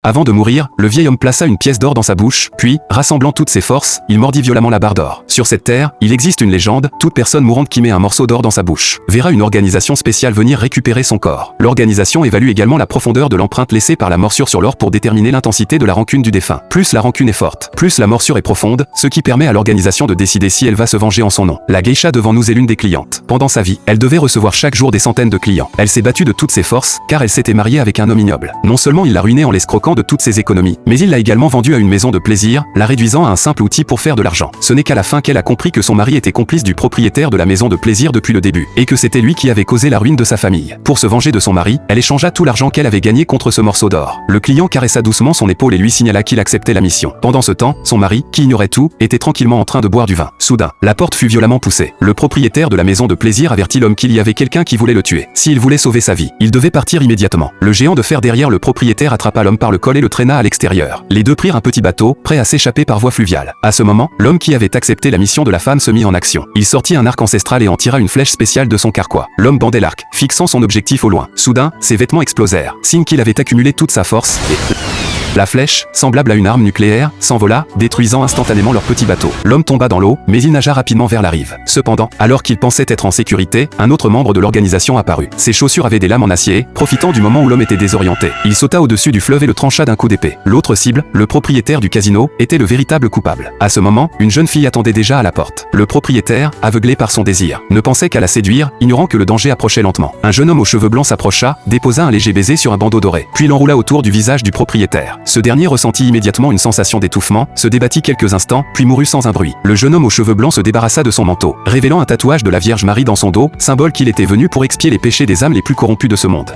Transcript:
Avant de mourir, le vieil homme plaça une pièce d'or dans sa bouche, puis, rassemblant toutes ses forces, il mordit violemment la barre d'or. Sur cette terre, il existe une légende, toute personne mourante qui met un morceau d'or dans sa bouche verra une organisation spéciale venir récupérer son corps. L'organisation évalue également la profondeur de l'empreinte laissée par la morsure sur l'or pour déterminer l'intensité de la rancune du défunt. Plus la rancune est forte, plus la morsure est profonde, ce qui permet à l'organisation de décider si elle va se venger en son nom. La geisha devant nous est l'une des clientes. Pendant sa vie, elle devait recevoir chaque jour des centaines de clients. Elle s'est battue de toutes ses forces, car elle s'était mariée avec un homme ignoble. Non seulement il l'a ruinée en l'escroquant de toutes ses économies, mais il l'a également vendue à une maison de plaisir, la réduisant à un simple outil pour faire de l'argent. Ce n'est qu'à la fin qu'elle a compris que son mari était complice du propriétaire de la maison de plaisir depuis le début, et que c'était lui qui avait causé la ruine de sa famille. Pour se venger de son mari, elle échangea tout l'argent qu'elle avait gagné contre ce morceau d'or. Le client caressa doucement son épaule et lui signala qu'il acceptait la mission. Pendant ce temps, son mari, qui ignorait tout, était tranquillement en train de boire du vin. Soudain, la porte fut violemment poussée. Le propriétaire de la maison de plaisir avertit l'homme qu'il y avait quelqu'un qui voulait le tuer. S'il voulait sauver sa vie, il devait partir immédiatement. Le géant de fer derrière le propriétaire attrapa l'homme par le col et le traîna à l'extérieur. Les deux prirent un petit bateau, prêt à s'échapper par voie fluviale. À ce moment, l'homme qui avait accepté la mission de la femme se mit en action. Il sortit un arc ancestral et en tira une flèche spéciale de son carquois. L'homme bandait l'arc, fixant son objectif au loin. Soudain, ses vêtements explosèrent, signe qu'il avait accumulé toute sa force, et la flèche, semblable à une arme nucléaire, s'envola, détruisant instantanément leur petit bateau. L'homme tomba dans l'eau, mais il nagea rapidement vers la rive. Cependant, alors qu'il pensait être en sécurité, un autre membre de l'organisation apparut. Ses chaussures avaient des lames en acier, profitant du moment où l'homme était désorienté. Il sauta au-dessus du fleuve et le trancha d'un coup d'épée. L'autre cible, le propriétaire du casino, était le véritable coupable. À ce moment, une jeune fille attendait déjà à la porte. Le propriétaire, aveuglé par son désir, ne pensait qu'à la séduire, ignorant que le danger approchait lentement. Un jeune homme aux cheveux blancs s'approcha, déposa un léger baiser sur un bandeau doré, puis l'enroula autour du visage du propriétaire. Ce dernier ressentit immédiatement une sensation d'étouffement, se débattit quelques instants, puis mourut sans un bruit. Le jeune homme aux cheveux blancs se débarrassa de son manteau, révélant un tatouage de la Vierge Marie dans son dos, symbole qu'il était venu pour expier les péchés des âmes les plus corrompues de ce monde.